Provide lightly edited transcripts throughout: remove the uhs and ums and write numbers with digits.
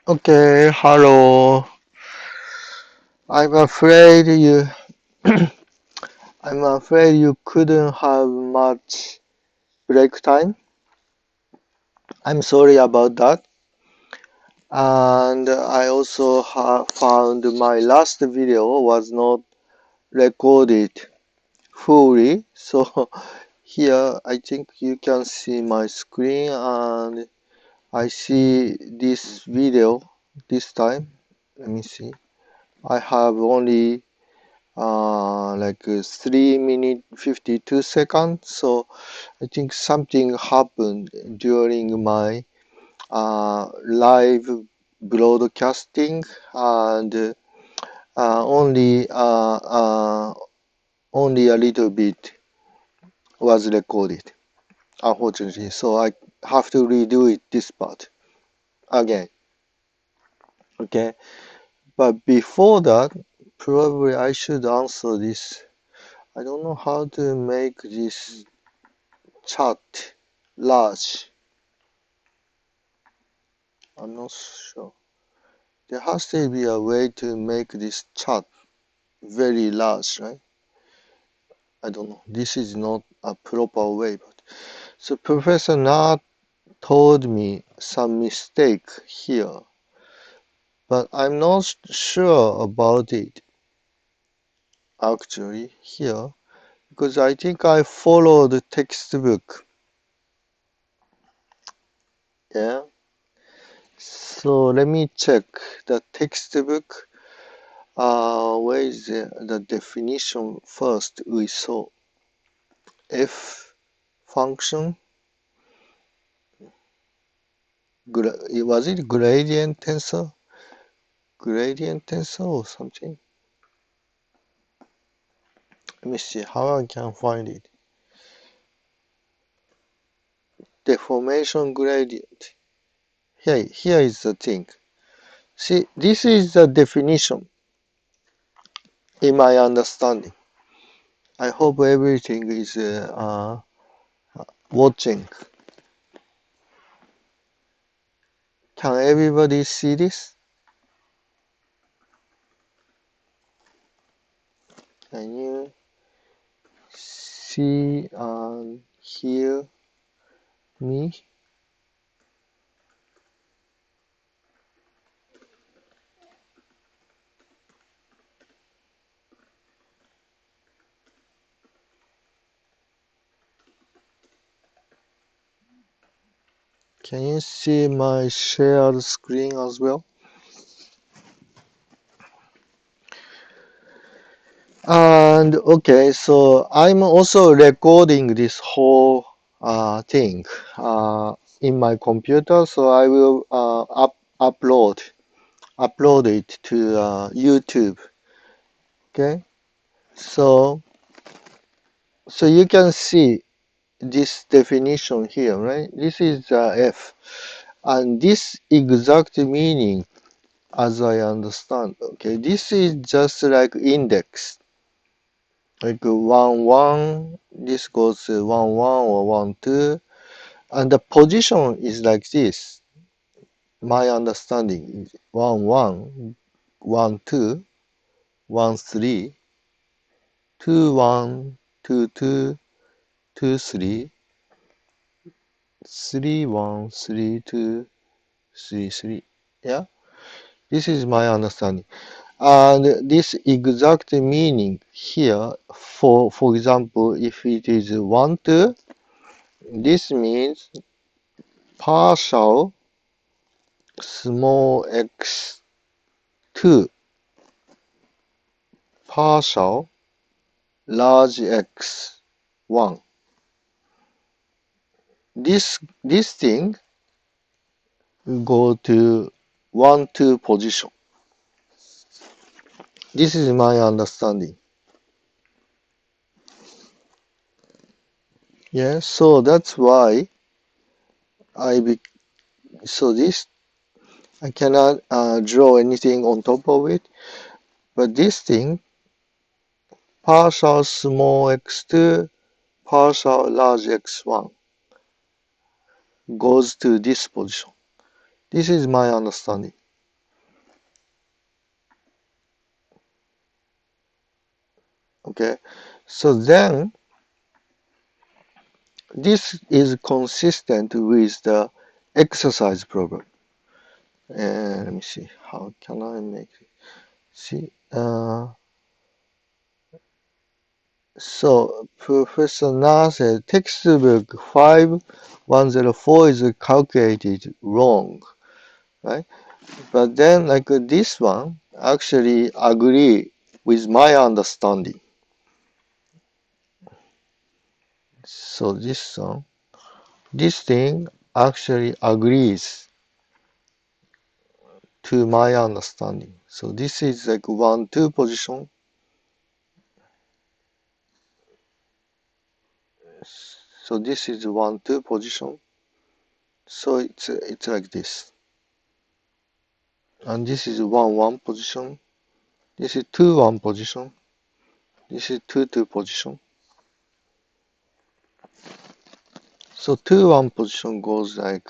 Okay, hello. I'm afraid you I'm afraid you couldn't have much break time. I'm sorry about that. And I also found my last video was not recorded fully. So here I think you can see my screen and I see this video this time. Let me see. I have only like 3 minutes 52 seconds. So I think something happened during my live broadcasting, and only a little bit was recorded, unfortunately. So I have to redo it this part again. Okay, but before that, probably I should answer this. I don't know how to make this chat large. I'm not sure. There has to be a way to make this chat very large, right? I don't know. This is not a proper way, but so Professor Na told me some mistake here, but I'm not sure about it actually here because I think I followed the textbook. Yeah. So let me check the textbook. Where is the definition first we saw? F function, was it gradient tensor? Gradient tensor or something? Let me see how I can find it. Deformation gradient. Here is the thing. See, this is the definition in my understanding. I hope everything is watching. Can everybody see this? Can you see and hear me? Can you see my shared screen as well? And okay, so I'm also recording this whole thing in my computer, so I will upload it to YouTube. Okay, so you can see this definition here, right? This is F, and this exact meaning, as I understand. Okay, this is just like index. Like 1 1, this goes 1 1 or 1 2, and the position is like this. My understanding is 1 1, 1 2, 1 3, 2 1, 2 2, 2 3, 3 1, 3 2, 3 3. Yeah, this is my understanding. And this exact meaning here, for example, if it is 1 2, this means partial small x 2 partial large x 1. This thing go to 1 2 position. This is my understanding. Yeah, so that's why so this I cannot draw anything on top of it, but this thing partial small x2 partial large x1 goes to this position. This is my understanding. Okay, so then this is consistent with the exercise program. And let me see, how can I make it? See, so Professor Na said textbook 5104 is calculated wrong, right? But then like this one actually agree with my understanding. So this thing actually agrees to my understanding. So this is like 1-2 position. So this is 1-2 position. So it's like this. And this is 1-1 position. This is 2-1 position. This is 2-2 position. So 2-1 position goes like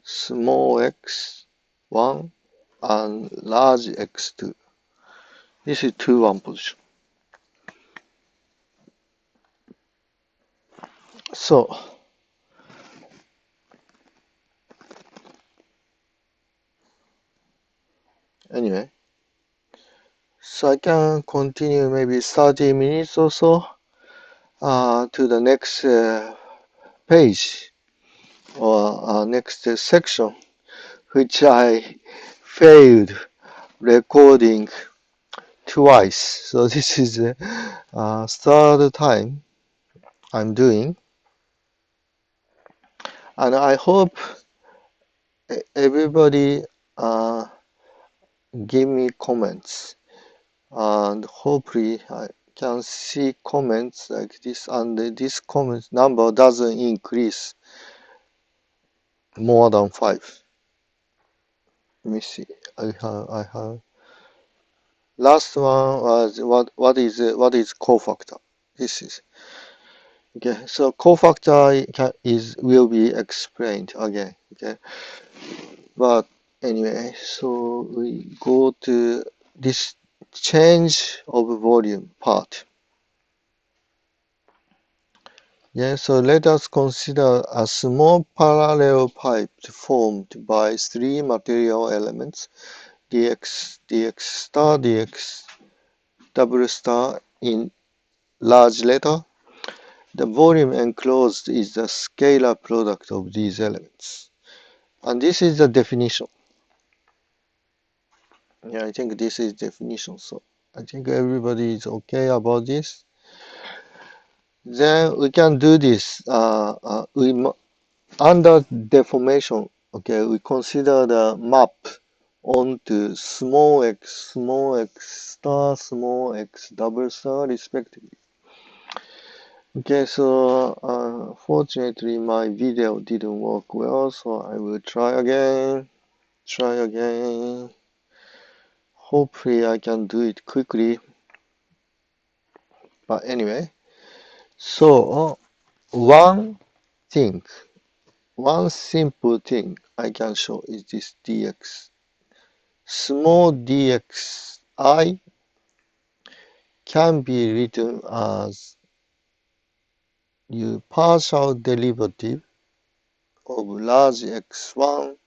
small x1 and large x2. This is 2-1 position. So anyway, so I can continue maybe 30 minutes or so to the next page or next section, which I failed recording twice. So this is the third time I'm doing, and I hope everybody give me comments, and hopefully I can see comments like this, and this comment number doesn't increase more than 5. Let me see. I have last one was what is cofactor. This is okay. So cofactor is will be explained again. Okay, but anyway, so we go to this change of volume part. Yeah, so let us consider a small parallel pipe formed by 3 material elements, dx, dx star, dx double star in large letter. The volume enclosed is the scalar product of these elements. And this is the definition. Yeah, I think this is definition. So I think everybody is okay about this. Then we can do this. Under deformation, okay, we consider the map onto small x star, small x double star, respectively. Okay, so fortunately my video didn't work well, so I will try again. Hopefully I can do it quickly. But anyway, so one thing, one simple thing I can show is this dx. Small dxi can be written as the partial derivative of large x1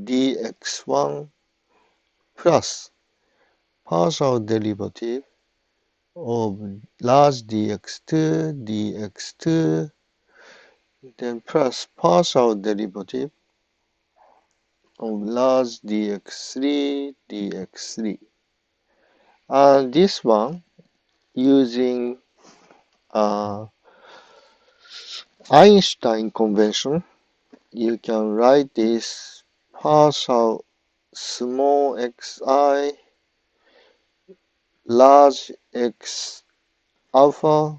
dx1 plus partial derivative of large dx2 dx2 then plus partial derivative of large dx3 dx3, and this one using Einstein convention you can write this partial small xi large x alpha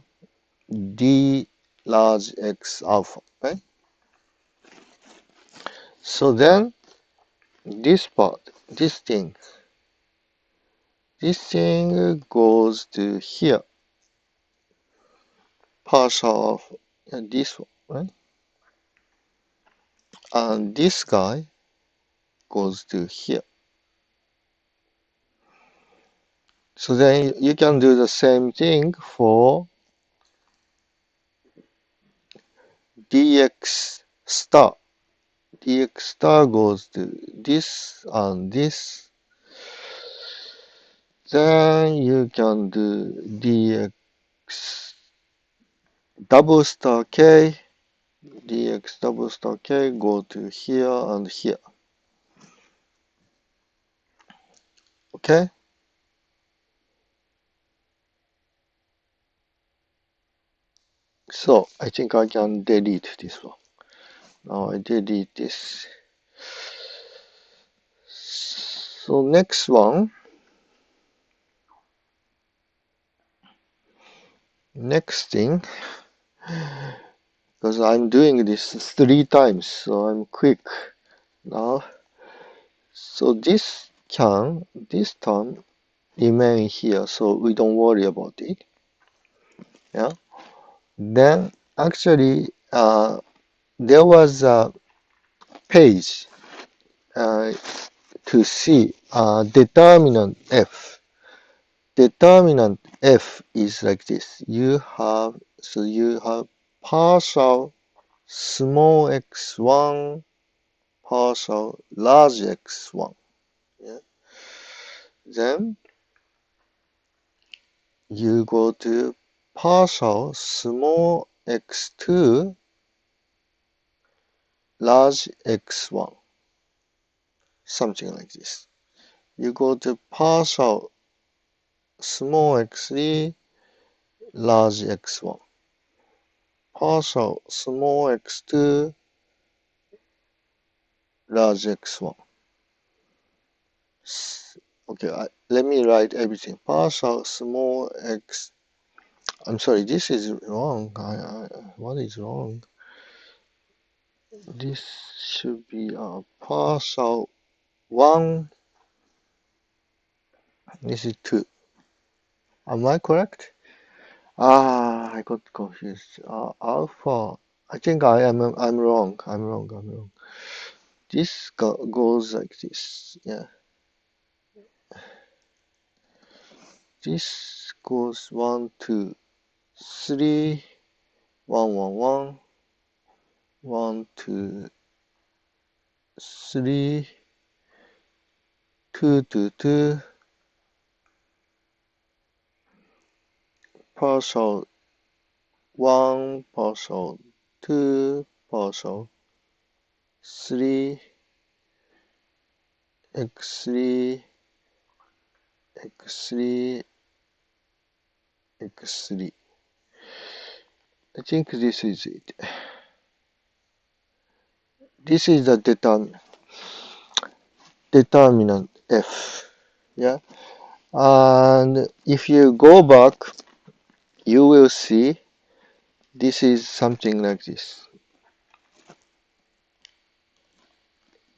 d large x alpha, right? So then this part, this thing goes to here, partial alpha, and this one, right? And this guy goes to here. So then you can do the same thing for dx star. Dx star goes to this and this. Then you can do dx double star k. Dx double star k go to here and here. Okay? So I think I can delete this one. Now I delete this. So next one. Next thing, because I'm doing this 3 times, so I'm quick now. So this term remain here, so we don't worry about it. Yeah. Then actually, there was a page to see determinant f. Determinant f is like this. You have partial small x1, partial large x1. Yeah. Then you go to partial small x2, large x1, something like this. You go to partial small x3, large x1, partial small x2, large x1. Okay, let me write everything. Partial small x. I'm sorry, this is wrong. What is wrong? This should be a partial 1. This is 2. Am I correct? I got confused. Alpha. I think I'm wrong. I'm wrong. This goes like this. Yeah. This goes 1, 2, 3, 1, 1, 1, 1, 2, 3, 2, 2, 2, partial 1, partial 2, partial 3, x3, x3, x3. I think this is it. This is the determinant f. Yeah. And if you go back, you will see this is something like this.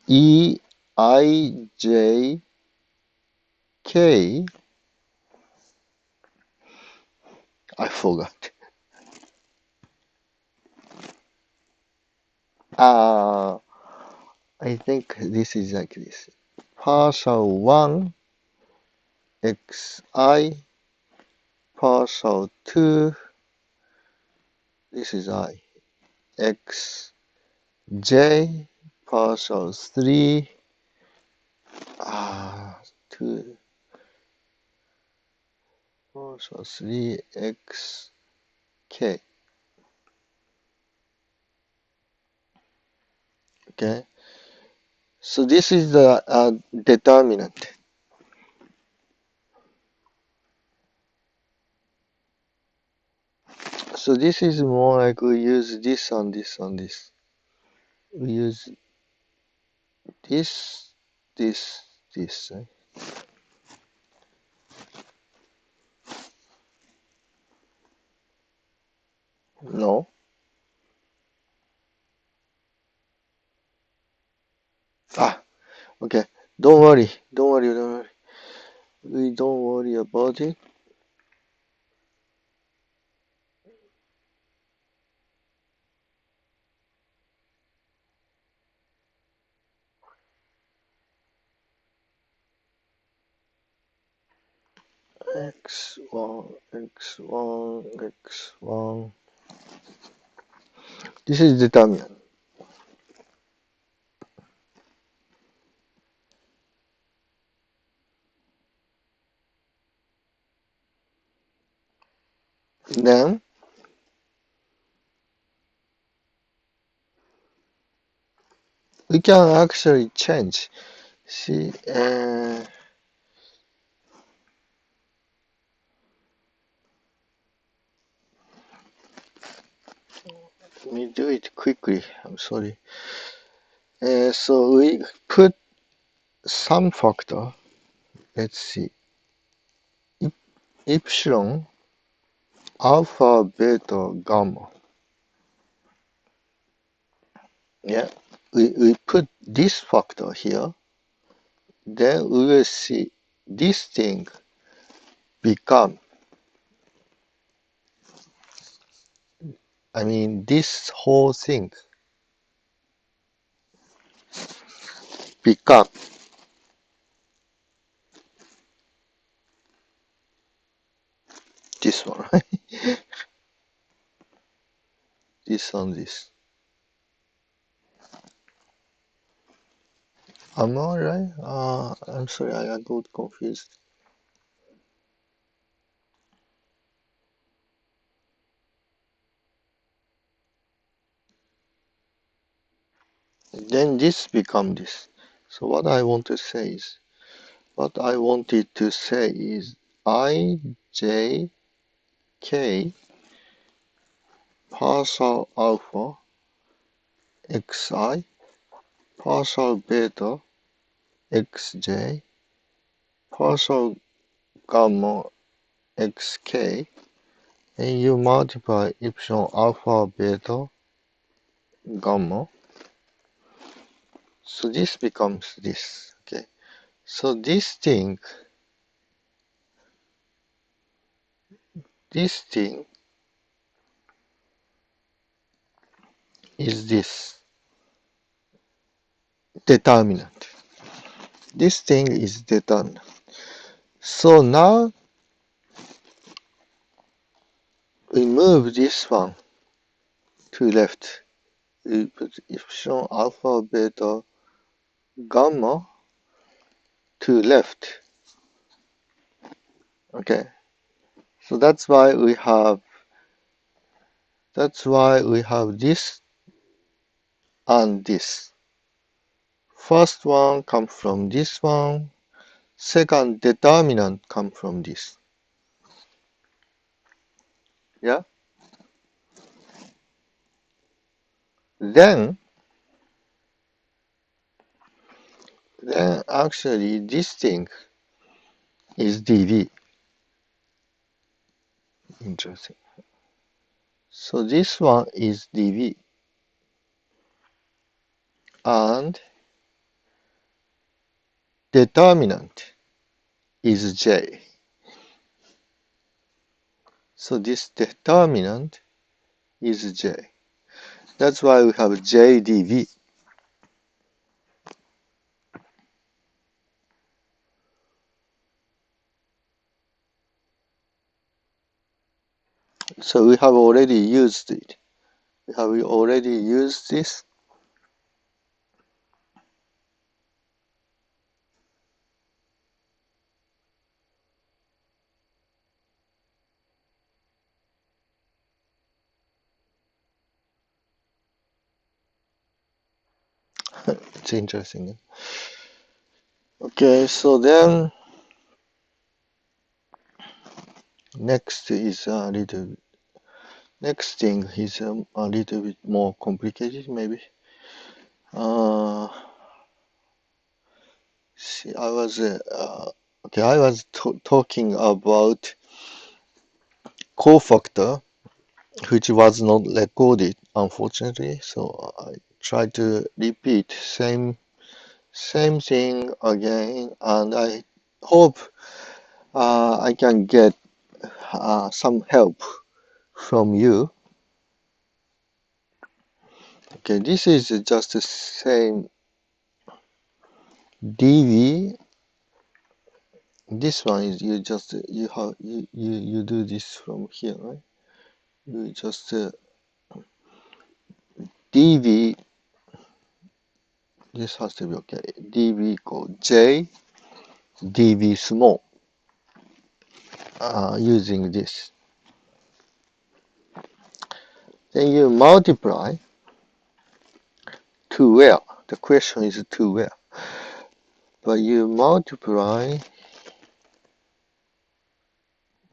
E, I, J, K. I forgot. Uh, I think this is like this. Partial 1, xi, partial 2, this is I, x, j, partial 3, 2, partial 3, x, k. Okay, so this is the determinant. So this is more like we use this and this and this. We use this, this. Right? No. Okay. Don't worry. Don't worry. We don't worry about it. x1, x1, x1. This is determinant. Then we can actually change. See, let me do it quickly. I'm sorry. So we put some factor. Let's see. Epsilon, alpha, beta, gamma. Yeah, we put this factor here. Then we will see this thing become, this whole thing become this one, right? This on this. Am I right? I'm sorry, I got confused. Then this become this. So what I want to say is, what I wanted to say is I, J, K, partial alpha, Xi, partial beta, Xj, partial gamma, Xk, and you multiply epsilon alpha, beta, gamma. So this becomes this. Okay. So this thing is this determinant. This thing is determinant. So now we move this one to left. We put epsilon alpha, beta, gamma to left. Okay. So that's why we have this and this. First one comes from this one. Second determinant comes from this. Yeah. Then actually this thing is dV. Interesting. So this one is dV and determinant is J. So this determinant is J. That's why we have J dV. So we have already used it. Have we already used this? It's interesting. Okay, so then next is a little next thing is a little bit more complicated maybe. See, I was talking about cofactor which was not recorded unfortunately, so I try to repeat same thing again, and I hope I can get some help from you. Okay, this is just the same dV this one is you just you do this from here, right? You just dv, this has to be okay. dv equal j dv small, using this. Then you multiply to where? The question is to where? But you multiply,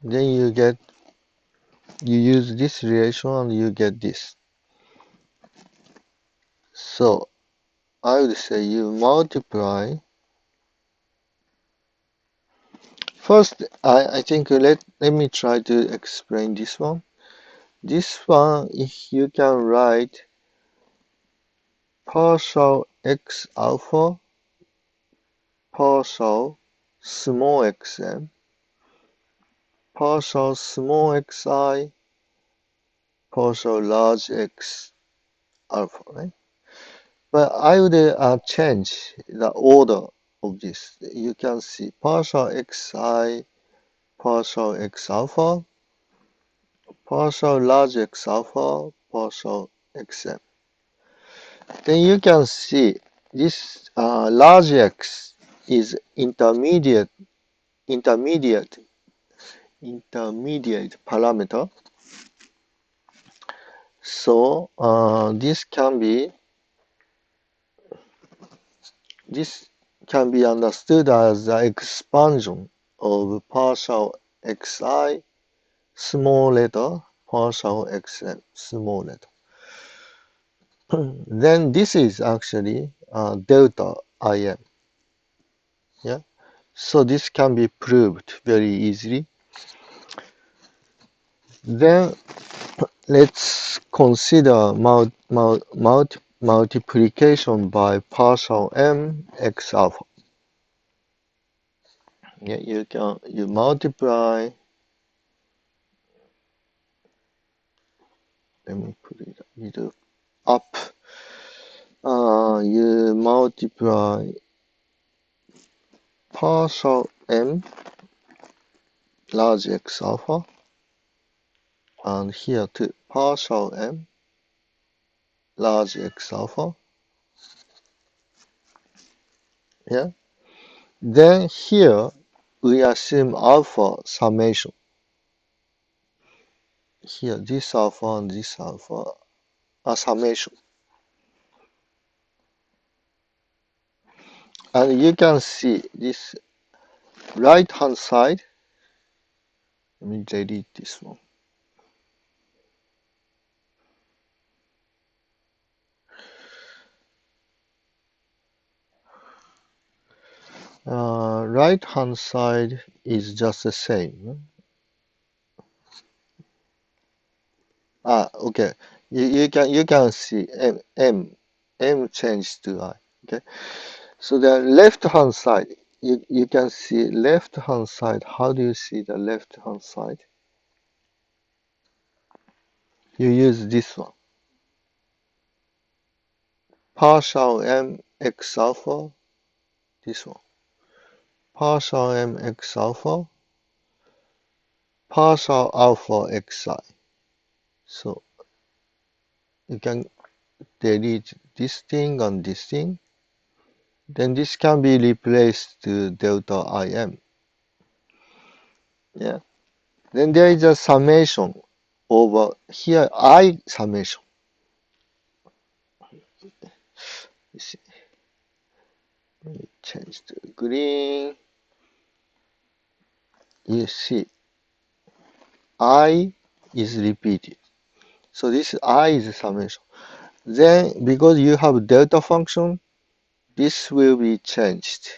then you use this relation and you get this. So I would say you multiply. First, I think let me try to explain this one. This one, if you can write partial x alpha, partial small xm, partial small xi, partial large x alpha, right? But I would change the order of this. You can see partial xi, partial x alpha, partial large x alpha, partial xm. Then you can see this large x is intermediate parameter. So this can be understood as the expansion of partial xi small letter, partial xm small letter. Then this is actually delta im. Yeah. So this can be proved very easily. Then let's consider multiplication by partial m x alpha. Yeah, you multiply. Let me put it a little up. You multiply partial m large x alpha, and here too partial m large x alpha. Yeah. Then here we assume alpha summation. Here this alpha and this alpha are summation. And you can see this right hand side. Let me delete this one. Right hand side is just the same. Okay. You can see m changed to I. Okay. So the left hand side, you can see left hand side. How do you see the left hand side? You use this one. Partial m x alpha, this one. Partial m x alpha, partial alpha xi. So you can delete this thing and this thing. Then this can be replaced to delta im. Yeah. Then there is a summation over here, I summation. You see. Let me change to green. You see, I is repeated. So this I is summation. Then because you have delta function, this will be changed.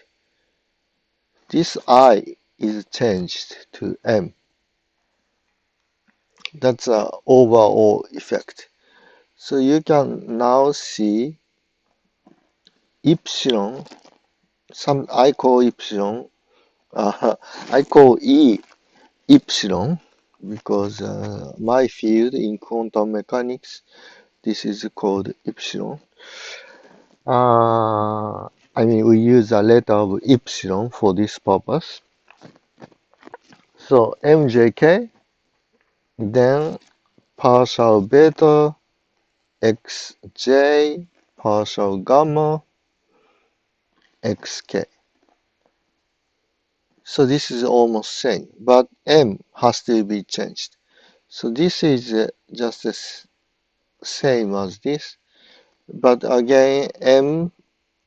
This I is changed to m. That's an overall effect. So you can now see epsilon, I call epsilon, I call E epsilon because my field in quantum mechanics, this is called epsilon. I mean, we use a letter of epsilon for this purpose. So mjk, then partial beta xj, partial gamma xk. So this is almost same, but m has to be changed. So this is just the same as this, but again m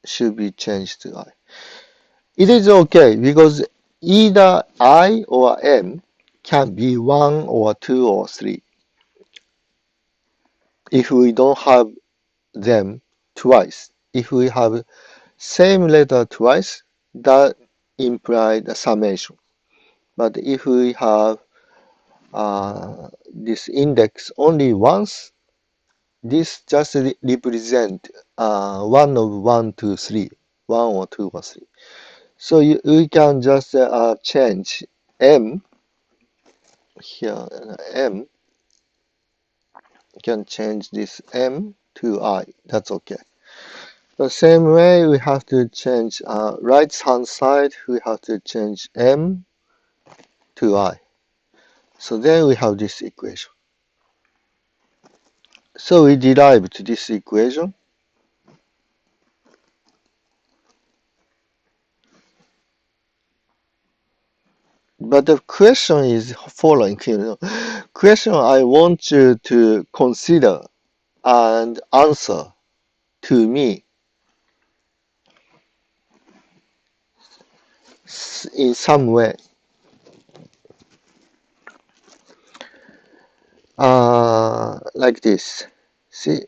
should be changed to I. It is okay because either I or m can be 1 or 2 or 3 if we don't have them twice. If we have same letter twice, that implies a summation. But if we have this index only once, this just represent 1 of 1, 2, 3, 1 or 2 or 3. So we can just change m here, m, can change this m to I. That's okay. The same way we have to change right hand side, we have to change m to I. So then we have this equation. So we derived this equation. But the question is following, question I want you to consider and answer to me in some way. Like this. See,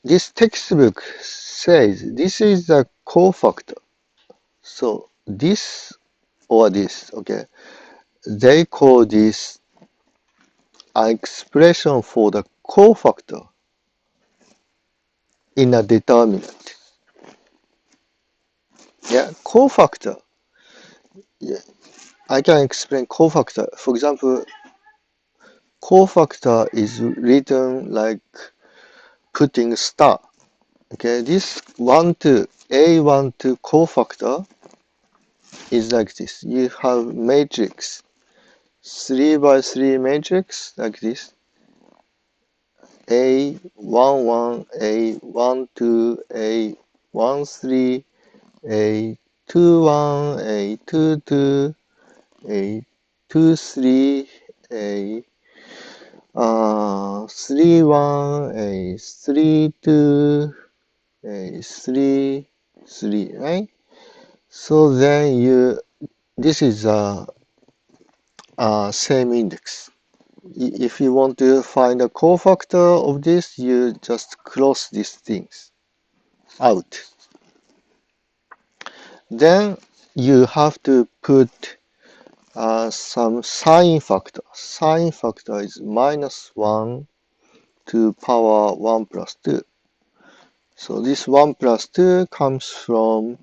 this textbook says this is the cofactor. So this or this, okay, they call this an expression for the cofactor in a determinant. Yeah, cofactor. Yeah, I can explain cofactor. For example, cofactor is written like putting star. Okay, this A12 cofactor is like this. You have matrix 3 by 3 matrix like this. A11, A12, A13, A21, A22, A23, A31, A32, A33, right? So then this is a same index. If you want to find a cofactor of this, you just cross these things out. Then you have to put some sign factor. Sign factor is -1 to power 1 plus 2. So this 1 plus 2 comes from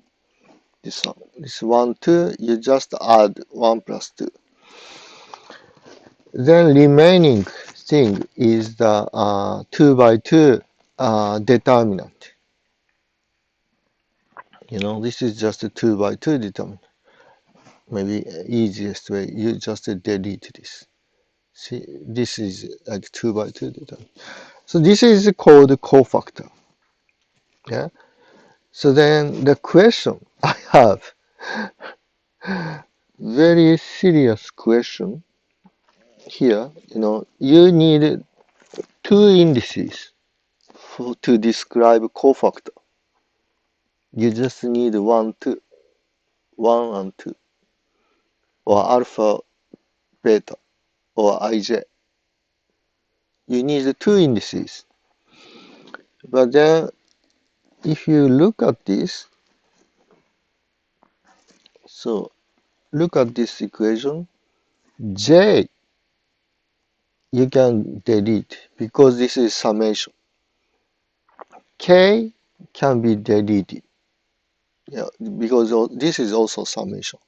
this one. This 1, 2, you just add 1 plus 2. Then remaining thing is the 2 by 2 determinant. This is just a 2 by 2 determinant. Maybe easiest way, you just delete this. See, this is like 2 by 2 determinant. So this is called cofactor. Yeah. So then the question I have, very serious question here. You need two indices to describe cofactor. You just need 1, 2, 1 and 2, or alpha, beta, or ij. You need two indices. But then if you look at this, so look at this equation, j you can delete because this is summation. K can be deleted, yeah, because this is also summation.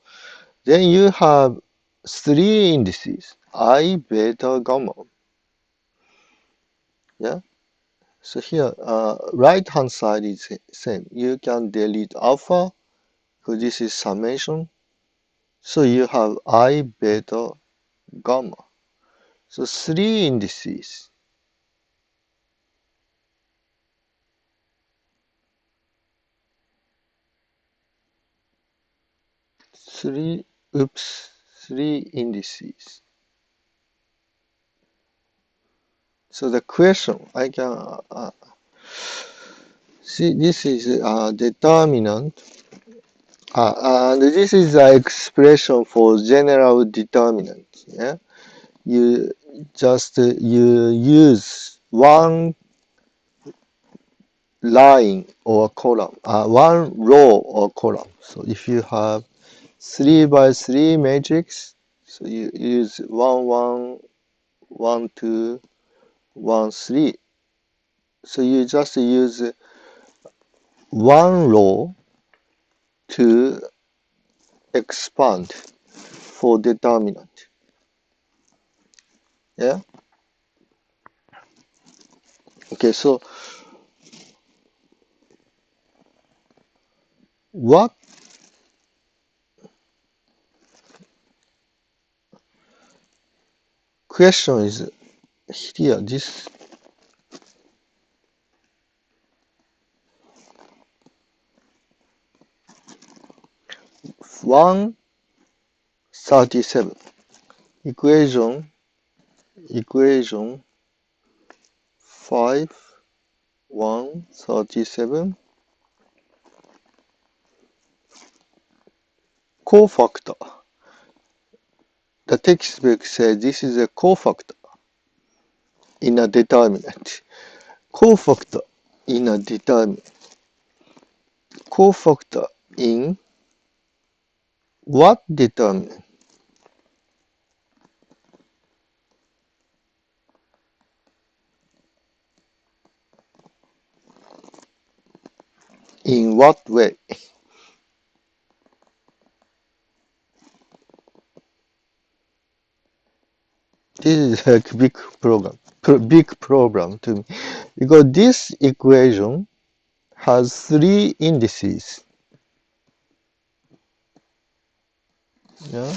Then you have three indices, I, beta, gamma. Yeah. So here, right hand side is same. You can delete alpha because this is summation. So you have I, beta, gamma. So three indices. Three indices. So the question I can see, this is determinant, and this is the expression for general determinant. Yeah, you you use one line or column, one row or column. So if you have 3 by 3 matrix, so you use 1 1 1 2 1 3. So you just use one row to expand for determinant. Yeah. Okay. So what question is here? This 137 equation 5 137 cofactor. The textbook says this is a cofactor in a determinant. Cofactor in a determinant. Cofactor in what determinant? In what way? This is a big problem to me, because this equation has three indices. Yeah,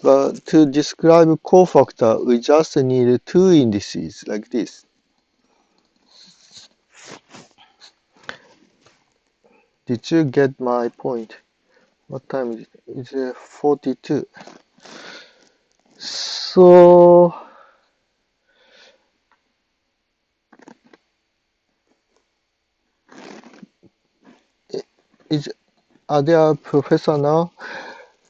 but to describe cofactor, we just need two indices like this. Did you get my point? What time is it? It's 42. So is are there professor now?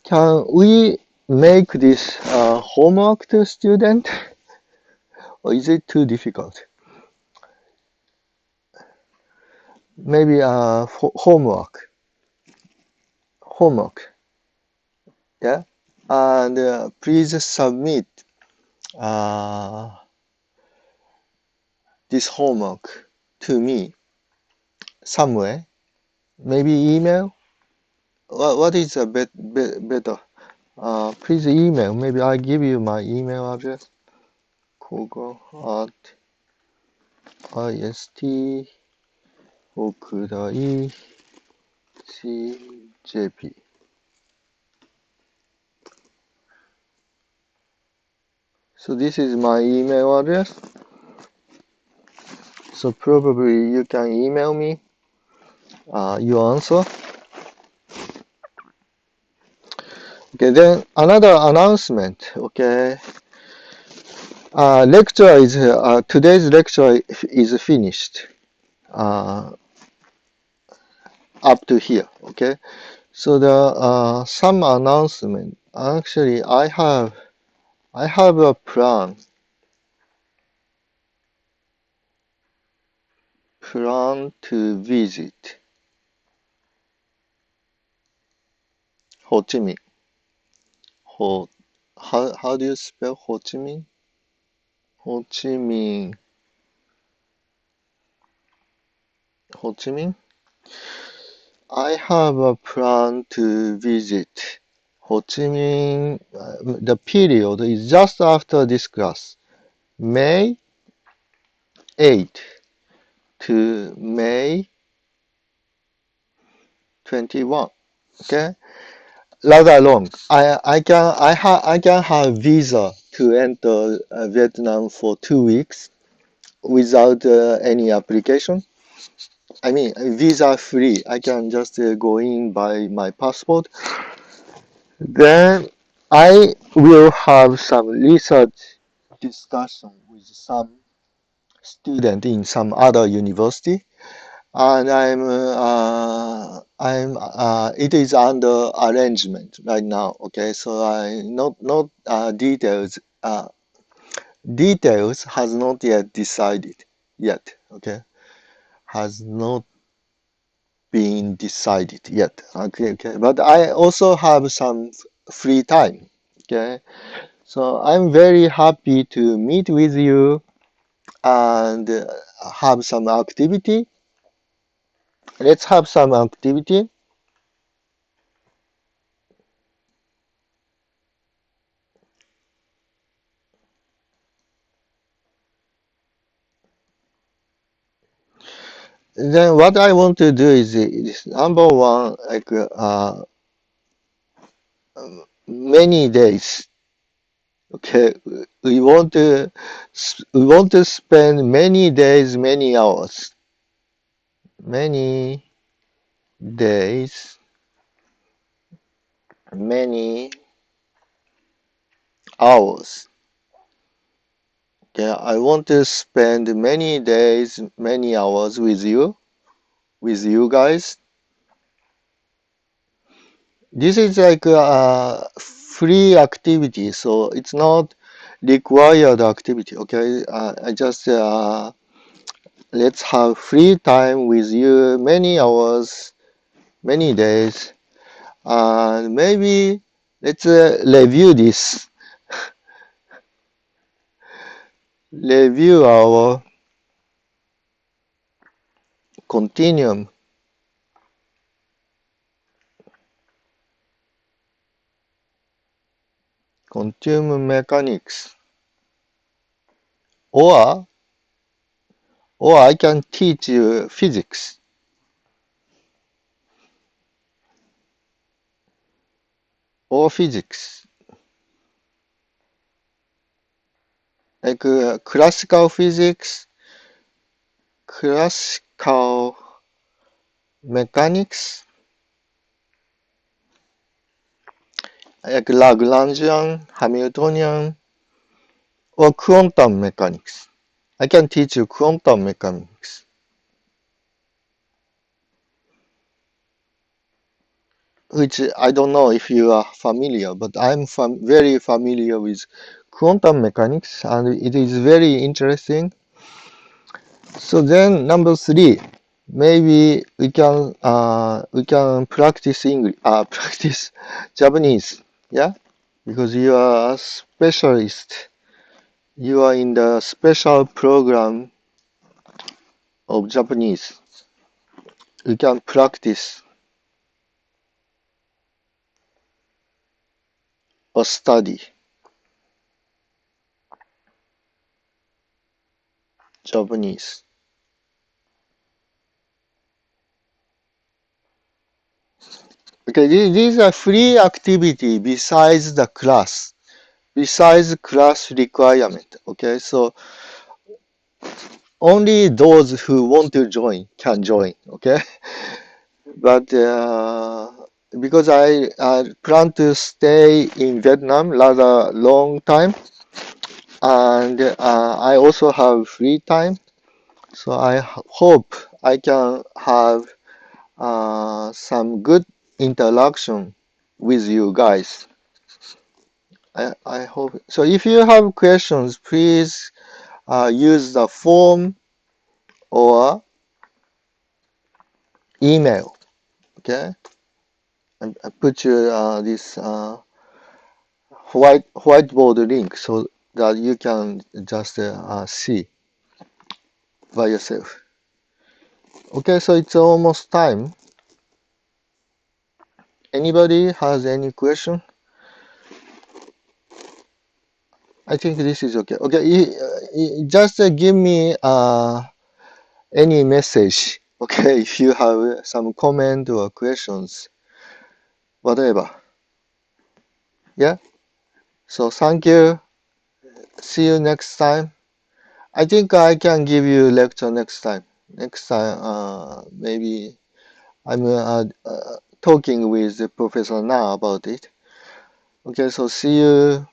Can we make this homework to student, or is it too difficult? Maybe homework, yeah. And please submit uh, this homework to me somewhere. Maybe email. What is a better? Please email. Maybe I give you my email address. Kogo at ist.okurai.cjp. So this is my email address. So probably you can email me your answer. Okay, then another announcement. Okay, lecture is today's lecture is finished up to here. Okay, so the some announcement. Actually, I have a plan to visit Ho Chi Minh. How do you spell Ho Chi Minh? Ho Chi Minh. Ho Chi Minh. I have a plan to visit Ho Chi Minh. The period is just after this class, May 8 to May 21. Okay, rather long. I can have visa to enter Vietnam for 2 weeks without any application. I mean, visa free. I can just go in by my passport. Then I will have some research discussion with some student in some other university, and it is under arrangement right now. Okay, so I not details has not yet decided yet. Okay, has not been decided yet. Okay, okay, but I also have some free time. Okay, so I'm very happy to meet with you and have some activity. Let's have some activity. Then what I want to do is number one, like many days. Okay, we want to spend many days, many hours, many days, many hours. Okay, I want to spend many days, many hours with you guys. This is like a free activity, so it's not required activity. Okay, I just let's have free time with you, many hours, many days, and maybe let's review this, review our continuum, continuum mechanics, or I can teach you physics, or physics, like classical mechanics, like Lagrangian, Hamiltonian, or quantum mechanics. I can teach you quantum mechanics, which I don't know if you are familiar, but I'm very familiar with quantum mechanics, and it is very interesting. So then number three, maybe we can practice English, practice Japanese, yeah, because you are a specialist. You are in the special program of Japanese. You can practice or study Japanese. Okay, these are free activity besides class requirement. Okay, so only those who want to join can join. Okay, but because I plan to stay in Vietnam rather long time, and I also have free time, so I hope I can have some good interaction with you guys. I hope so. If you have questions, please use the form or email. Okay, I put you this whiteboard link so that you can just see by yourself. Okay, so it's almost time. Anybody has any question? I think this is okay. Okay, just give me any message. Okay, if you have some comment or questions, whatever. Yeah. So thank you. See you next time. I think I can give you lecture next time. Next time, maybe I'm talking with the professor now about it. Okay, so see you.